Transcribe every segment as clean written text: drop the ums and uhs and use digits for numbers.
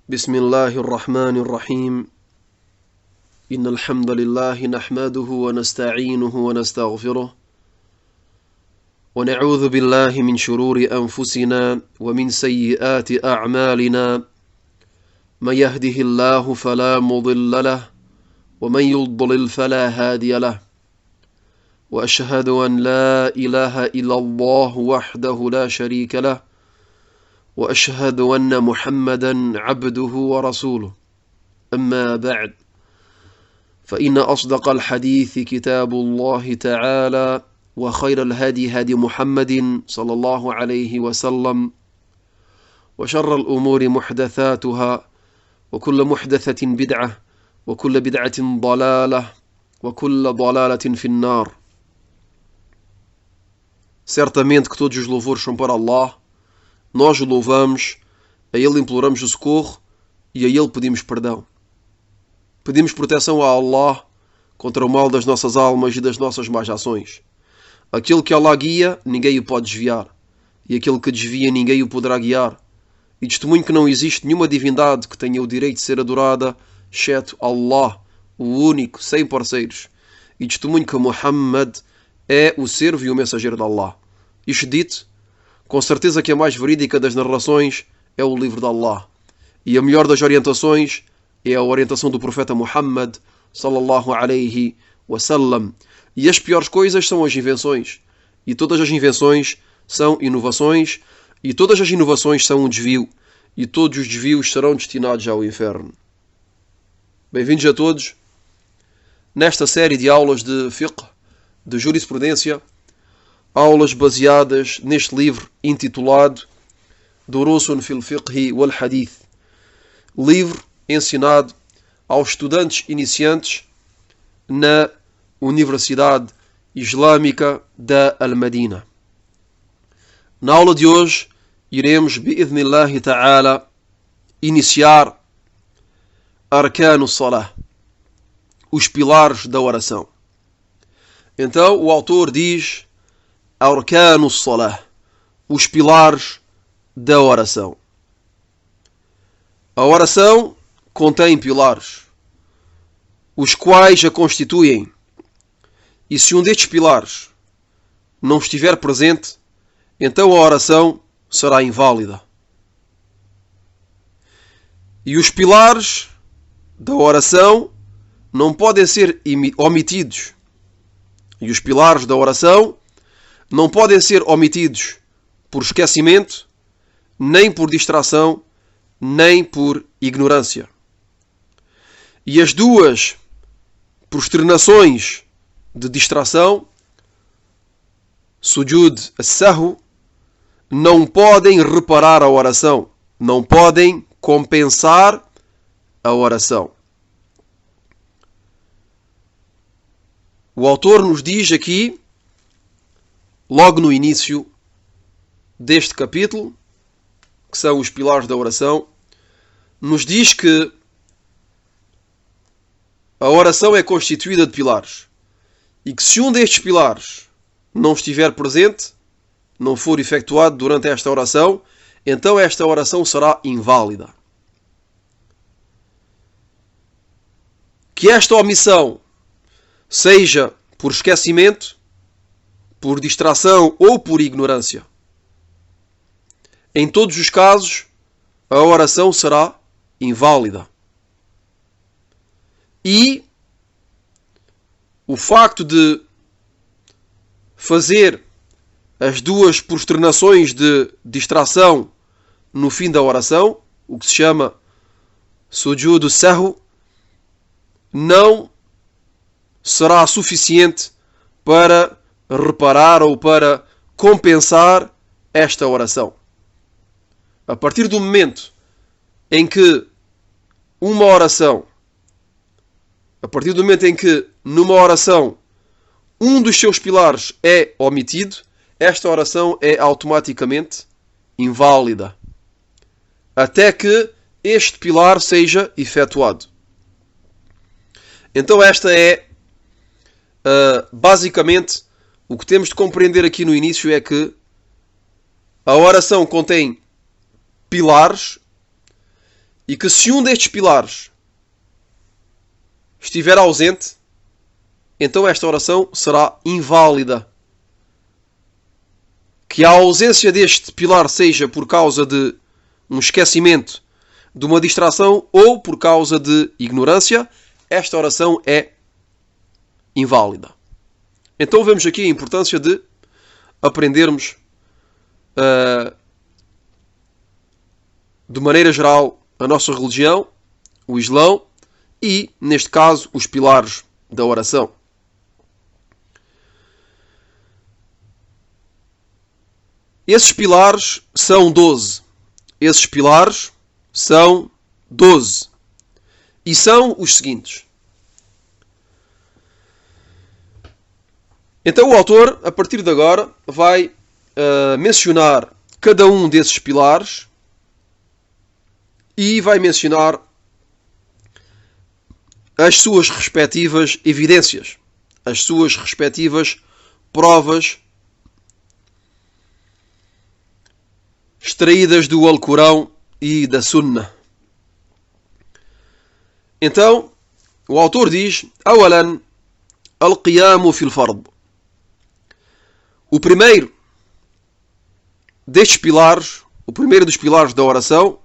بسم الله الرحمن الرحيم إن الحمد لله نحمده ونستعينه ونستغفره ونعوذ بالله من شرور أنفسنا ومن سيئات أعمالنا من يهده الله فلا مضل له ومن يضلل فلا هادي له وأشهد أن لا إله إلا الله وحده لا شريك له وأشهد أن محمدا عبده ورسوله أما بعد فإن أصدق الحديث كتاب الله تعالى وخير الهدي هدي محمد صلى الله عليه وسلم وشر الأمور محدثاتها وكل محدثة بدعة وكل بدعة ضلالة وكل ضلالة في النار. Certamente que todos os louvores são para Allah. Nós o louvamos, a Ele imploramos o socorro e a Ele pedimos perdão. Pedimos proteção a Allah contra o mal das nossas almas e das nossas más ações. Aquele que Allah guia, ninguém o pode desviar. E aquele que desvia, ninguém o poderá guiar. E testemunho que não existe nenhuma divindade que tenha o direito de ser adorada, exceto Allah, o único, sem parceiros. E testemunho que Muhammad é o servo e o mensageiro de Allah. Isto dito, com certeza que a mais verídica das narrações é o livro de Allah. E a melhor das orientações é a orientação do profeta Muhammad sallallahu alayhi wa sallam. E as piores coisas são as invenções. E todas as invenções são inovações. E todas as inovações são um desvio. E todos os desvios serão destinados ao inferno. Bem-vindos a todos nesta série de aulas de fiqh, de jurisprudência, aulas baseadas neste livro intitulado Durusun fil Fiqhi wal Hadith, livro ensinado aos estudantes iniciantes na Universidade Islâmica da Al-Madina. Na aula de hoje iremos, bi'idhnillahi ta'ala, iniciar Arkanu Salah, os pilares da oração. Então o autor diz Arkanu Salah, os pilares da oração. A oração contém pilares, os quais a constituem, e se um destes pilares não estiver presente, então a oração será inválida. E os pilares da oração não podem ser omitidos. E os pilares da oração não podem ser omitidos por esquecimento, nem por distração, nem por ignorância. E as duas prosternações de distração, sujud as-sahw, não podem reparar a oração, não podem compensar a oração. O autor nos diz aqui, logo no início deste capítulo, que são os pilares da oração, nos diz que a oração é constituída de pilares e que se um destes pilares não estiver presente, não for efetuado durante esta oração, então esta oração será inválida. Que esta omissão seja por esquecimento, por distração ou por ignorância, em todos os casos, a oração será inválida. E o facto de fazer as duas prosternações de distração no fim da oração, o que se chama sujud as-sahw, não será suficiente para reparar ou para compensar esta oração. A partir do momento em que numa oração um dos seus pilares é omitido, esta oração é automaticamente inválida, até que este pilar seja efetuado. Então esta é basicamente o que temos de compreender aqui no início, é que a oração contém pilares e que se um destes pilares estiver ausente, então esta oração será inválida. Que a ausência deste pilar seja por causa de um esquecimento, de uma distração ou por causa de ignorância, esta oração é inválida. Então vemos aqui a importância de aprendermos de maneira geral a nossa religião, o Islão e, neste caso, os pilares da oração. Esses pilares são 12. Esses pilares são 12. E são os seguintes. Então o autor, a partir de agora, vai mencionar cada um desses pilares e vai mencionar as suas respectivas evidências, as suas respectivas provas extraídas do Alcorão e da Sunnah. Então, o autor diz: Awalan, al-qiyamu fil fard. O primeiro destes pilares, o primeiro dos pilares da oração,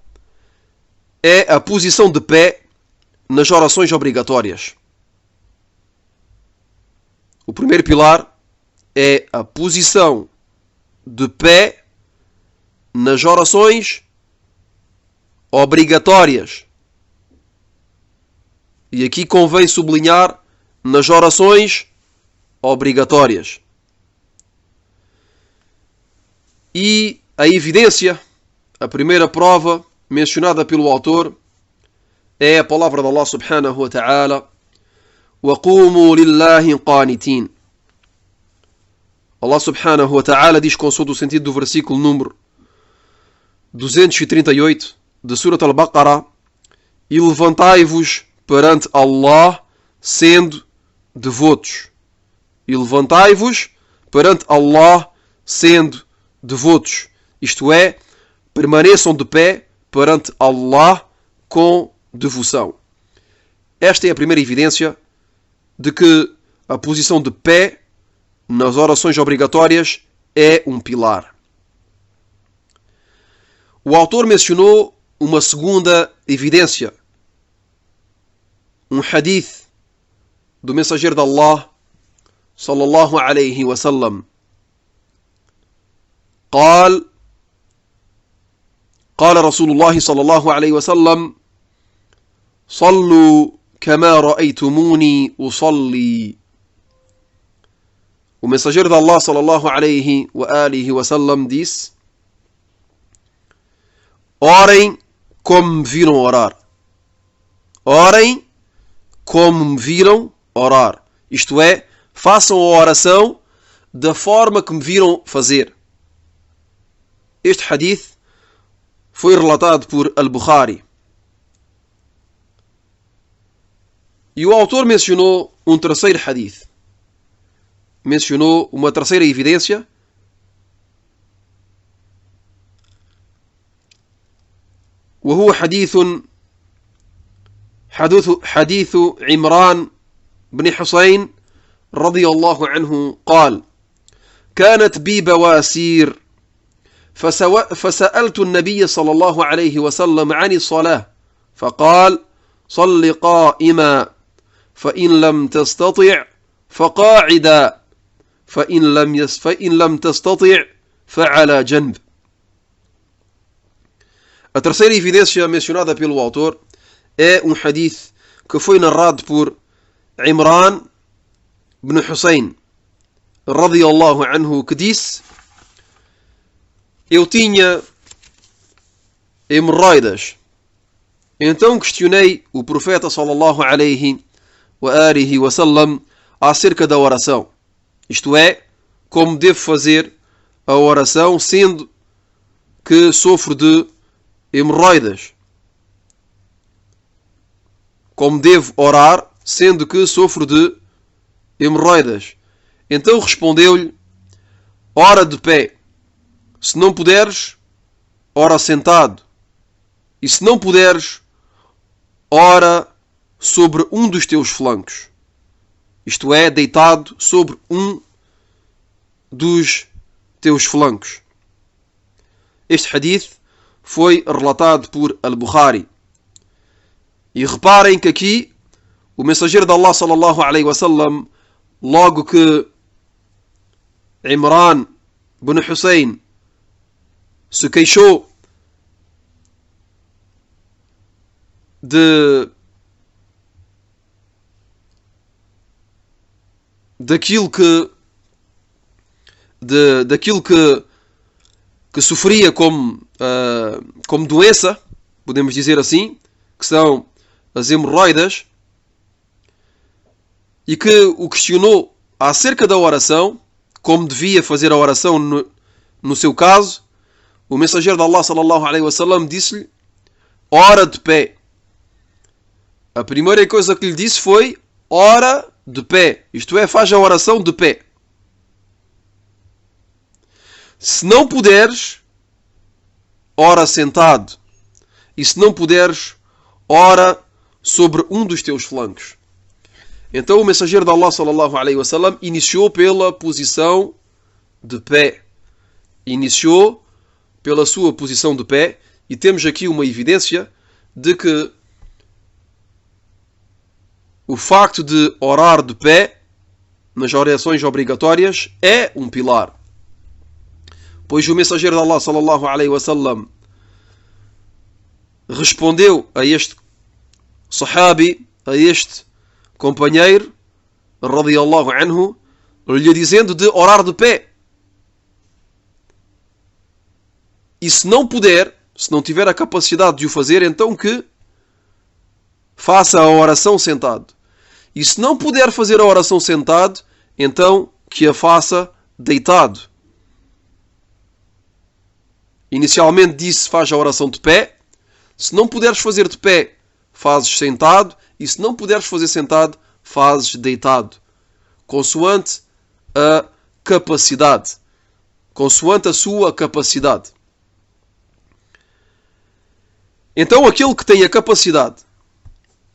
é a posição de pé nas orações obrigatórias. O primeiro pilar é a posição de pé nas orações obrigatórias. E aqui convém sublinhar nas orações obrigatórias. E a evidência, a primeira prova mencionada pelo autor, é a palavra de Allah subhanahu wa ta'ala: وَقُومُوا لِلَّهِ قَانِتِينَ. Allah subhanahu wa ta'ala diz, consoante o sentido do versículo número 238 de Surat al-Baqarah: e levantai-vos perante Allah sendo devotos. E levantai-vos perante Allah sendo devotos. Isto é, permaneçam de pé perante Allah com devoção. Esta é a primeira evidência de que a posição de pé nas orações obrigatórias é um pilar. O autor mencionou uma segunda evidência, um hadith do mensageiro de Allah sallallahu alayhi wa sallam. قال رسول الله صلى الله عليه وسلم: صلوا كما رأيتموني أصلي. O mensageiro de Allah sallallahu alayhi wa sallam disse: orem como me viram orar. Orem como me viram orar. Isto é, façam a oração da forma que me viram fazer. Este hadith foi relatado por Al-Bukhari. E o autor mencionou um terceiro hadith. Mencionou uma terceira evidência. وهو حديث عمران بن حسين رضي الله عنه قال: كانت بي بواسير فسألت النبي صلى الله عليه وسلم عن الصلاة فقال: صل قائما فإن لم تستطع فقاعدا فإن لم تستطع فعلى جنب. A terceira evidência mencionada pelo autor é um hadith que foi narrado por Imran ibn Hussein radiyallahu anhu, que disse: eu tinha hemorroidas, então questionei o profeta sallallahu alayhi wa sallam acerca da oração, isto é, como devo fazer a oração sendo que sofro de hemorroidas, como devo orar sendo que sofro de hemorroidas. Então respondeu-lhe: ora de pé, se não puderes, ora sentado, e se não puderes, ora sobre um dos teus flancos. Isto é, deitado sobre um dos teus flancos. Este hadith foi relatado por Al-Bukhari. E reparem que aqui o mensageiro de Allah sallallahu alaihi wasallam, logo que Imran ibn Hussein se queixou daquilo que sofria como doença, podemos dizer assim, que são as hemorroidas, e que o questionou acerca da oração, como devia fazer a oração no seu caso, o mensageiro de Allah sallallahu alaihi wasallam disse-lhe: ora de pé. A primeira coisa que lhe disse foi: ora de pé. Isto é, faz a oração de pé. Se não puderes, ora sentado. E se não puderes, ora sobre um dos teus flancos. Então o mensageiro de Allah sallallahu alaihi wasallam iniciou pela posição de pé. Iniciou pela sua posição de pé. E temos aqui uma evidência de que o facto de orar de pé nas orações obrigatórias é um pilar. Pois o mensageiro de Allah sallallahu alaihi wasallam respondeu a este sahabi, a este companheiro, radiyallahu anhu, lhe dizendo de orar de pé. E se não puder, se não tiver a capacidade de o fazer, então que faça a oração sentado. E se não puder fazer a oração sentado, então que a faça deitado. Inicialmente disse: faz a oração de pé. Se não puderes fazer de pé, fazes sentado. E se não puderes fazer sentado, fazes deitado. Consoante a capacidade. Consoante a sua capacidade. Então aquele que tem a capacidade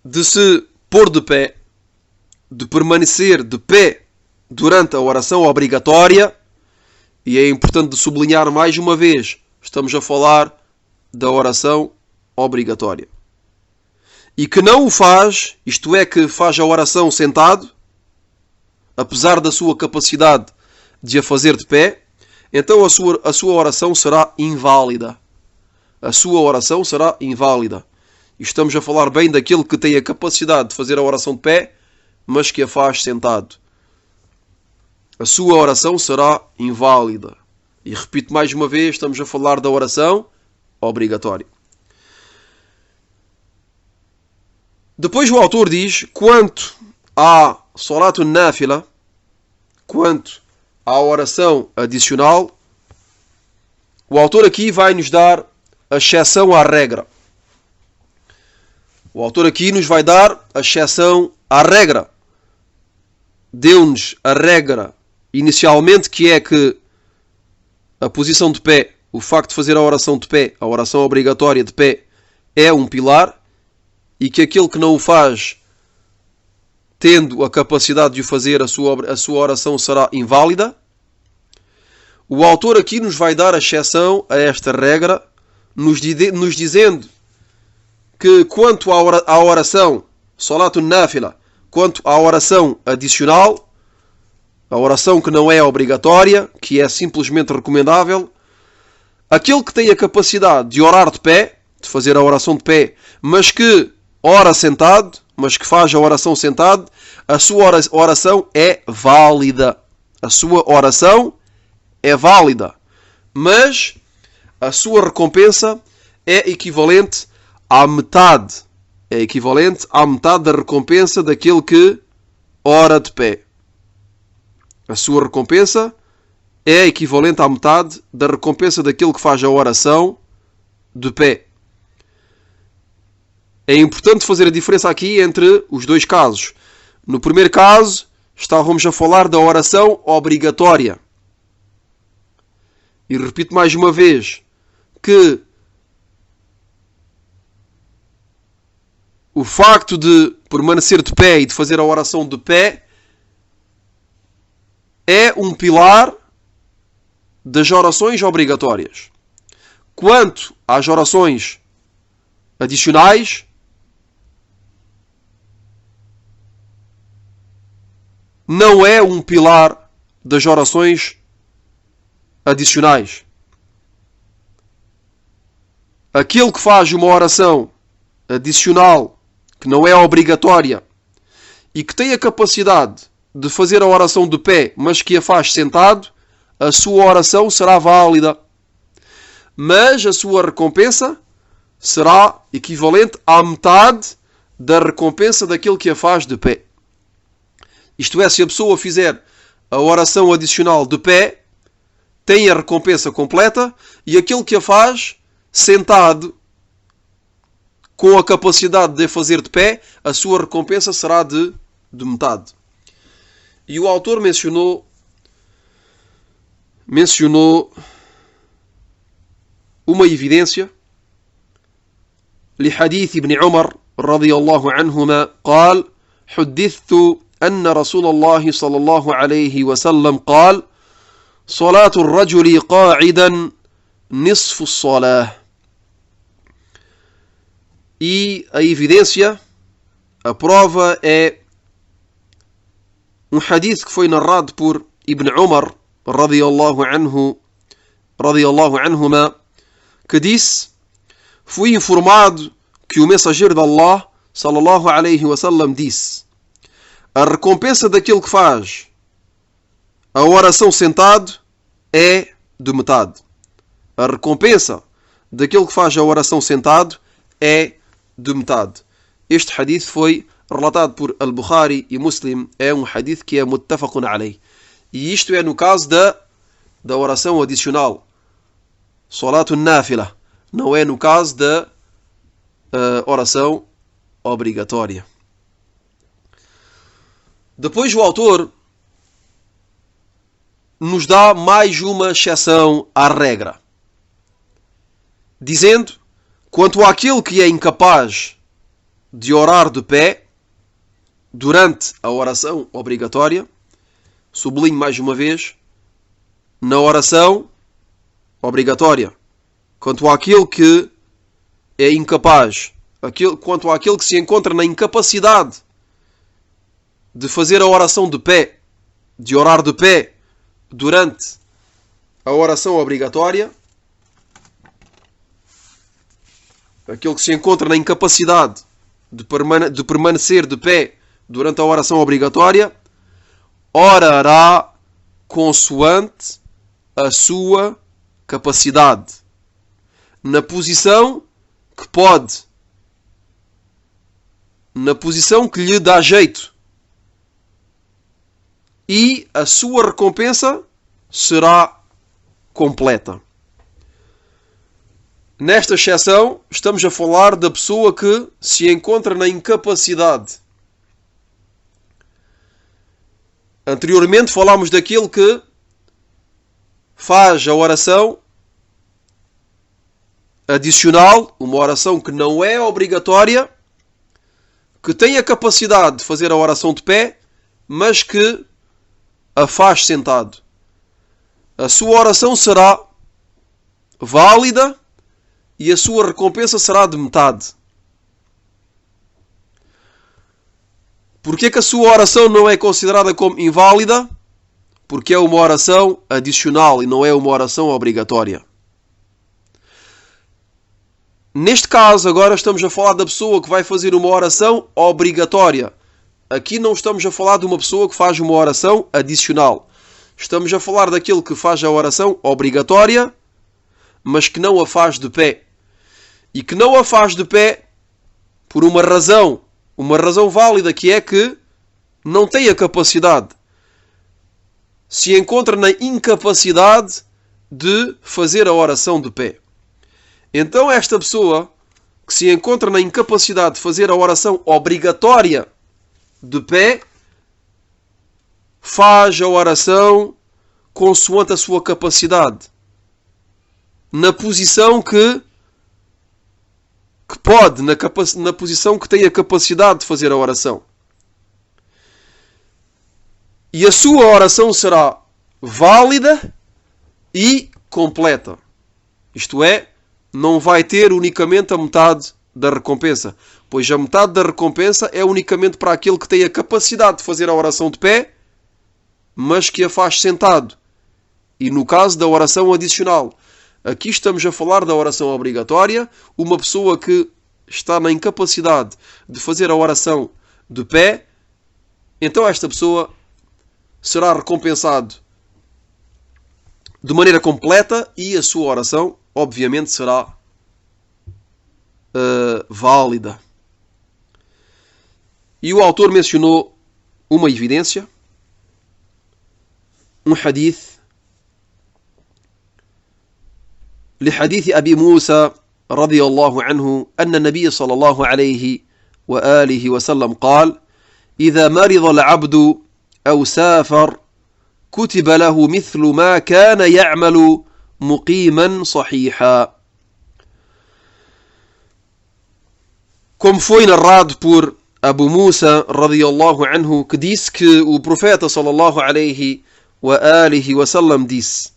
de se pôr de pé, de permanecer de pé durante a oração obrigatória, e é importante de sublinhar mais uma vez, estamos a falar da oração obrigatória. E que não o faz, isto é, que faz a oração sentado, apesar da sua capacidade de a fazer de pé, então a sua oração será inválida. A sua oração será inválida. E estamos a falar bem daquele que tem a capacidade de fazer a oração de pé, mas que a faz sentado. A sua oração será inválida. E repito mais uma vez, estamos a falar da oração obrigatória. Depois o autor diz, quanto à Salatun Nafila, quanto à oração adicional, o autor aqui vai nos dar a exceção à regra. O autor aqui nos vai dar a exceção à regra. Deu-nos a regra inicialmente, que é que a posição de pé, o facto de fazer a oração de pé, a oração obrigatória de pé, é um pilar, e que aquele que não o faz, tendo a capacidade de o fazer, a sua oração será inválida. O autor aqui nos vai dar a exceção a esta regra, nos dizendo que quanto à oração Salatun Nafila, quanto à oração adicional, a oração que não é obrigatória, que é simplesmente recomendável, aquele que tem a capacidade de orar de pé, de fazer a oração de pé, mas que ora sentado, mas que faz a oração sentado, a sua oração é válida. A sua oração é válida. Mas a sua recompensa é equivalente à metade. É equivalente à metade da recompensa daquele que ora de pé. A sua recompensa é equivalente à metade da recompensa daquele que faz a oração de pé. É importante fazer a diferença aqui entre os dois casos. No primeiro caso, estávamos a falar da oração obrigatória. E repito mais uma vez que o facto de permanecer de pé e de fazer a oração de pé é um pilar das orações obrigatórias. Quanto às orações adicionais, não é um pilar das orações adicionais. Aquele que faz uma oração adicional, que não é obrigatória, e que tem a capacidade de fazer a oração de pé, mas que a faz sentado, a sua oração será válida. Mas a sua recompensa será equivalente à metade da recompensa daquele que a faz de pé. Isto é, se a pessoa fizer a oração adicional de pé, tem a recompensa completa, e aquele que a faz sentado, com a capacidade de a fazer de pé, a sua recompensa será de metade. E o autor mencionou uma evidência لحديث ابن عمر رضي الله عنهما قال حدثت أن رسول الله صلى الله عليه وسلم قال صلاة الرجل قاعدا نصف الصلاة. E a evidência, a prova é um hadith que foi narrado por Ibn Umar radiyallahu anhuma, que disse: fui informado que o mensageiro de Allah sallallahu alayhi wa sallam disse: a recompensa daquele que faz a oração sentado é de metade. A recompensa daquele que faz a oração sentado é de metade. Este hadith foi relatado por Al-Bukhari e Muslim. É um hadith que é muttafaqun alayh. E isto é no caso da oração adicional, Salatun Nafila. Não é no caso da oração obrigatória. Depois o autor nos dá mais uma exceção à regra, dizendo: quanto àquele que é incapaz de orar de pé durante a oração obrigatória, sublinho mais uma vez, na oração obrigatória, quanto àquele que é incapaz, quanto àquele que se encontra na incapacidade de fazer a oração de pé, de orar de pé durante a oração obrigatória, aquele que se encontra na incapacidade de permanecer de pé durante a oração obrigatória, orará consoante a sua capacidade, na posição que pode, na posição que lhe dá jeito, e a sua recompensa será completa. Nesta exceção, estamos a falar da pessoa que se encontra na incapacidade. Anteriormente falámos daquele que faz a oração adicional, uma oração que não é obrigatória, que tem a capacidade de fazer a oração de pé, mas que a faz sentado. A sua oração será válida e a sua recompensa será de metade. Porquê que a sua oração não é considerada como inválida? Porque é uma oração adicional e não é uma oração obrigatória. Neste caso, agora estamos a falar da pessoa que vai fazer uma oração obrigatória. Aqui não estamos a falar de uma pessoa que faz uma oração adicional. Estamos a falar daquele que faz a oração obrigatória, mas que não a faz de pé. E que não a faz de pé por uma razão válida, que é que não tem a capacidade. Se encontra na incapacidade de fazer a oração de pé. Então esta pessoa que se encontra na incapacidade de fazer a oração obrigatória de pé, faz a oração consoante a sua capacidade, na posição que pode, na posição que tem a capacidade de fazer a oração. E a sua oração será válida e completa. Isto é, não vai ter unicamente a metade da recompensa, pois a metade da recompensa é unicamente para aquele que tem a capacidade de fazer a oração de pé, mas que a faz sentado. E no caso da oração adicional, aqui estamos a falar da oração obrigatória, uma pessoa que está na incapacidade de fazer a oração de pé, então esta pessoa será recompensado de maneira completa e a sua oração, obviamente, será válida. E o autor mencionou uma evidência, um hadith, لحديث أبي موسى رضي الله عنه أن النبي صلى الله عليه وآله وسلم قال: إذا مرض العبد أو سافر كتب له مثل ما كان يعمل مقيما صحيحا. Como foi narrado por Abu Musa radiyallahu anhu, que disse que o profeta sallallahu alaihi wa alihi wa sallam disse: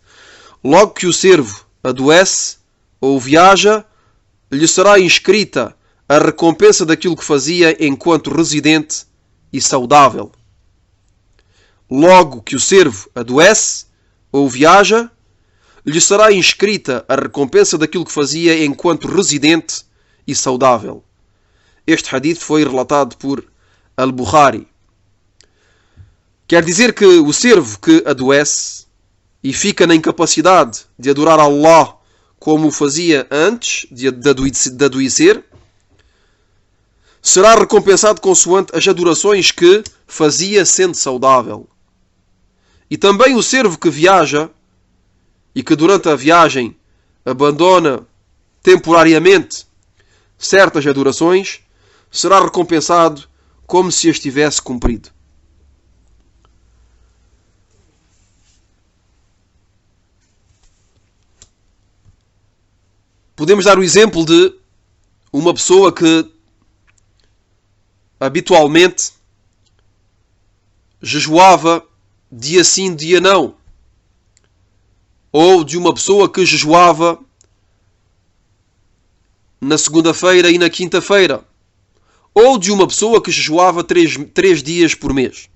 logo que o servo adoece ou viaja, lhe será inscrita a recompensa daquilo que fazia enquanto residente e saudável. Logo que o servo adoece ou viaja, lhe será inscrita a recompensa daquilo que fazia enquanto residente e saudável. Este hadith foi relatado por Al-Bukhari. Quer dizer que o servo que adoece e fica na incapacidade de adorar Allah como o fazia antes de adoecer, será recompensado consoante as adorações que fazia sendo saudável. E também o servo que viaja e que durante a viagem abandona temporariamente certas adorações, será recompensado como se as tivesse cumprido. Podemos dar o exemplo de uma pessoa que habitualmente jejuava dia sim, dia não. Ou de uma pessoa que jejuava na segunda-feira e na quinta-feira. Ou de uma pessoa que jejuava 3 dias por mês.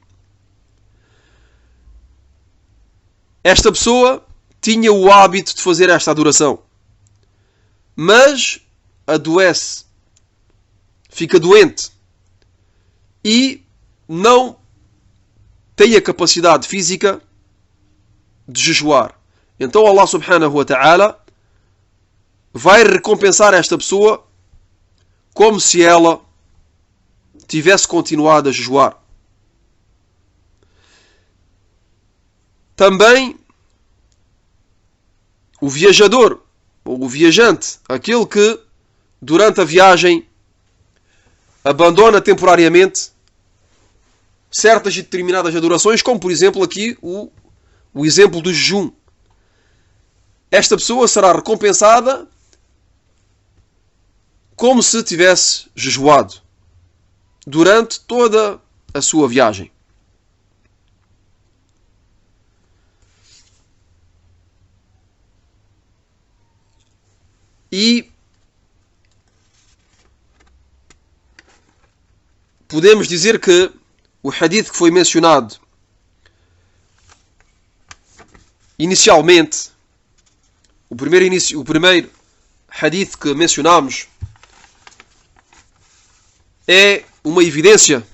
Esta pessoa tinha o hábito de fazer esta adoração. Mas adoece, fica doente e não tem a capacidade física de jejuar. Então Allah subhanahu wa ta'ala vai recompensar esta pessoa como se ela tivesse continuado a jejuar. Também o viajador, ou o viajante, aquele que durante a viagem abandona temporariamente certas e determinadas adorações, como por exemplo aqui o exemplo do jejum. Esta pessoa será recompensada como se tivesse jejuado durante toda a sua viagem. E podemos dizer que o hadith que foi mencionado inicialmente, o primeiro hadith que mencionámos, é uma evidência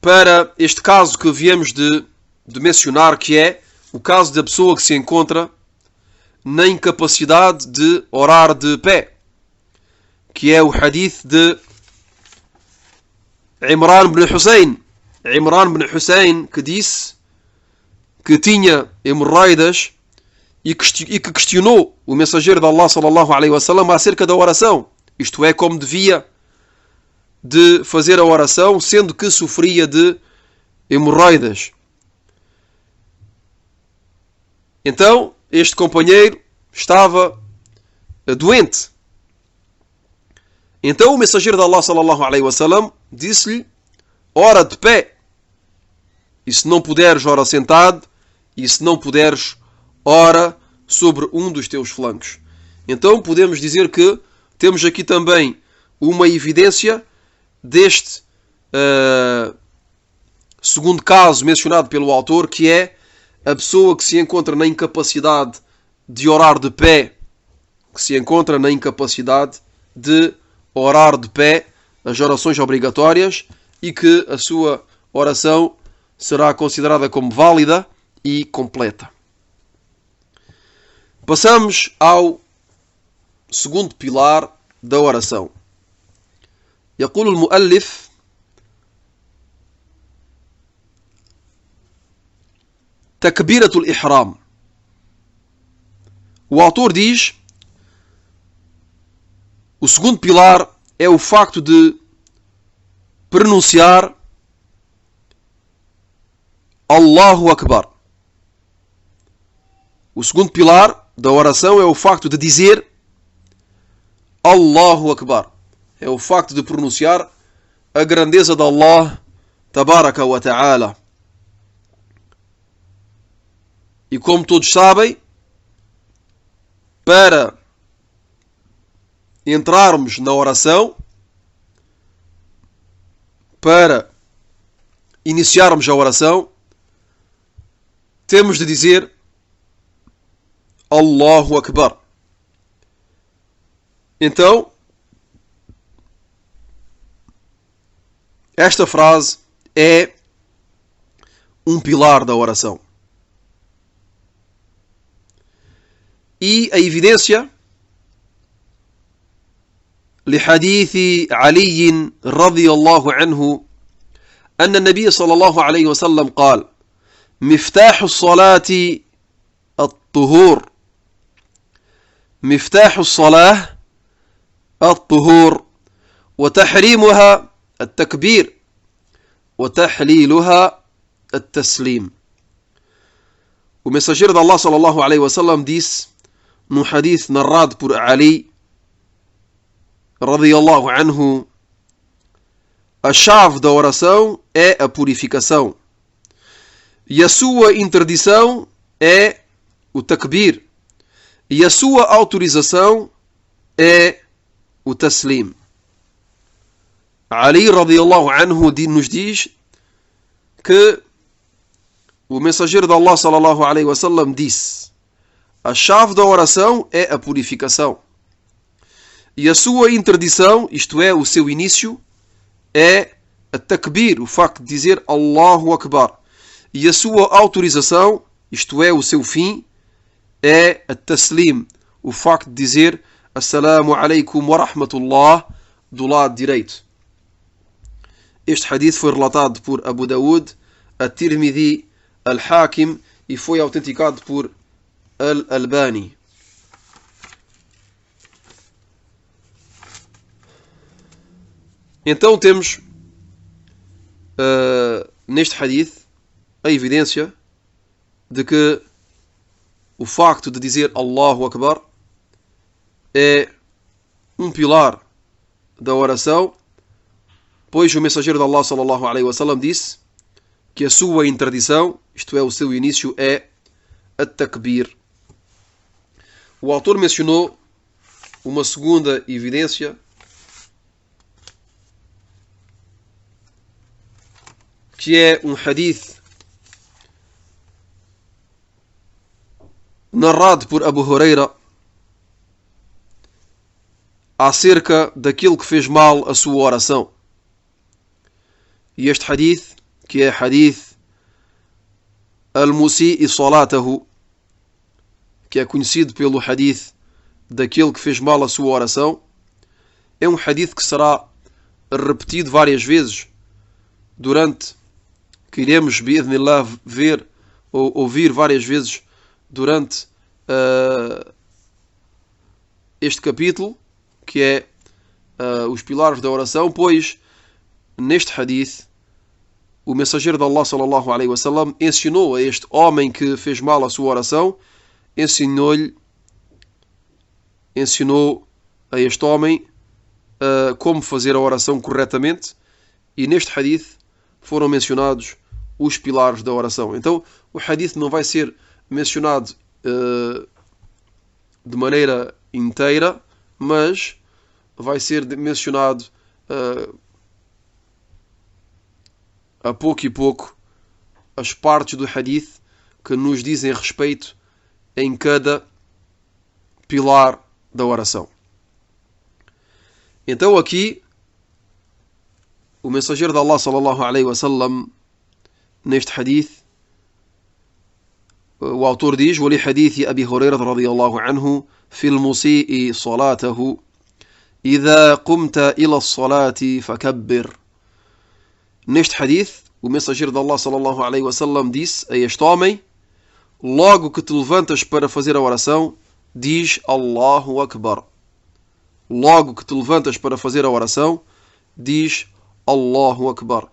para este caso que viemos de mencionar, que é o caso da pessoa que se encontra na incapacidade de orar de pé, que é o hadith de Imran ibn Hussein. Imran ibn Hussein, que disse que tinha hemorroidas e que questionou o mensageiro de Allah sallallahu alaihi wasallam acerca da oração, isto é, como devia de fazer a oração, sendo que sofria de hemorroidas. Então, este companheiro estava doente. Então o mensageiro de Allah sallallahu alaihi wasallam disse-lhe: ora de pé. E se não puderes, ora sentado. E se não puderes, ora sobre um dos teus flancos. Então podemos dizer que temos aqui também uma evidência deste segundo caso mencionado pelo autor, que é a pessoa que se encontra na incapacidade de orar de pé, as orações obrigatórias, e que a sua oração será considerada como válida e completa. Passamos ao segundo pilar da oração. يقول المؤلف: تكبيرة الإحرام. O autor diz: o segundo pilar é o facto de pronunciar Allahu Akbar. O segundo pilar da oração é o facto de dizer Allahu Akbar. É o facto de pronunciar a grandeza de Allah Tabaraka wa Ta'ala. E como todos sabem, para entrarmos na oração, para iniciarmos a oração, temos de dizer Allahu Akbar. Então, esta frase é um pilar da oração. E a evidência لحديث علي رضي الله عنه أن النبي صلى الله عليه وسلم قال: مفتاح الصلاة الطهور. مفتاح الصلاة الطهور وتحريمها التكبير وتحليلها التسليم. O mensageiro de Allah sallallahu alaihi wasallam disse num hadith narrado por Ali radiyallahu anhu: a chave da oração é a purificação e a sua interdição é o takbir e a sua autorização é o taslim. Ali radiyallahu anhu nos diz que o mensageiro de Allah sallallahu alaihi wasallam disse: a chave da oração é a purificação e a sua interdição, isto é, o seu início, é a takbir, o facto de dizer Allahu Akbar, e a sua autorização, isto é, o seu fim, é a taslim, o facto de dizer Assalamu alaikum wa rahmatullah do lado direito. Este hadith foi relatado por Abu Daud, At-Tirmidhi, Al-Hakim e foi autenticado por Al-Albani. Então temos neste hadith a evidência de que o facto de dizer Allahu Akbar é um pilar da oração, pois o mensageiro de Allah sallallahu alaihi wasallam disse que a sua interdição, isto é, o seu início, é at-takbir. O autor mencionou uma segunda evidência que é um hadith narrado por Abu Huraira acerca daquilo que fez mal a sua oração. E este hadith, que é hadith al-Musi'i salatahu, que é conhecido pelo hadith daquele que fez mal a sua oração, é um hadith que será repetido várias vezes durante, que iremos bi'idhnillah ver ou ouvir várias vezes durante este capítulo, que é os pilares da oração, pois neste hadith o mensageiro de Allah sallallahu alaihi wasallam ensinou a este homem que fez mal a sua oração, ensinou a este homem como fazer a oração corretamente, e neste hadith foram mencionados os pilares da oração. Então o hadith não vai ser mencionado de maneira inteira, mas vai ser mencionado a pouco e pouco as partes do hadith que nos dizem respeito em cada pilar da oração. Então aqui o mensageiro de Allah sallallahu alaihi wasallam, neste hadith, o autor diz: "Wali hadith Abi Hurairah radiyallahu anhu fil musii salatahu idha qumta ila as-salati fakabbir." Neste hadith, o mensageiro de Allah sallallahu alaihi wasallam disse a este homem: logo que te levantas para fazer a oração, diz Allahu Akbar. Logo que te levantas para fazer a oração, diz Allahu Akbar.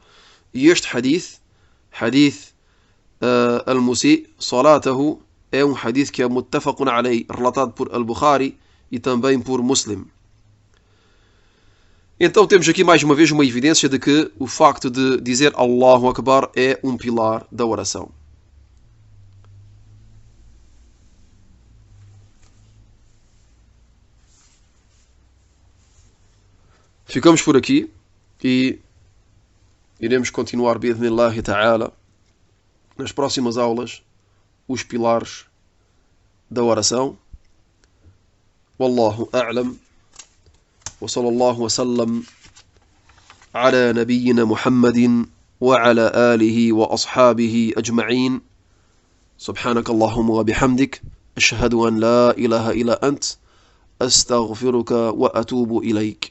E este hadith al-Musi Salatahu, é um hadith que é muttafaqun alayh, relatado por Al-Bukhari e também por Muslim. Então temos aqui mais uma vez uma evidência de que o facto de dizer Allahu Akbar é um pilar da oração. Ficamos por aqui e iremos continuar bi'idhnillahi ta'ala nas próximas aulas os pilares da oração. Wallahu a'lam. Wa sallallahu wa sallam ala nabiyyina Muhammadin wa ala alihi wa ashabihi ajma'in. Subhanakallahumma wa bihamdik, ashhadu an la ilaha illa ant, astaghfiruka wa atubu ilayk.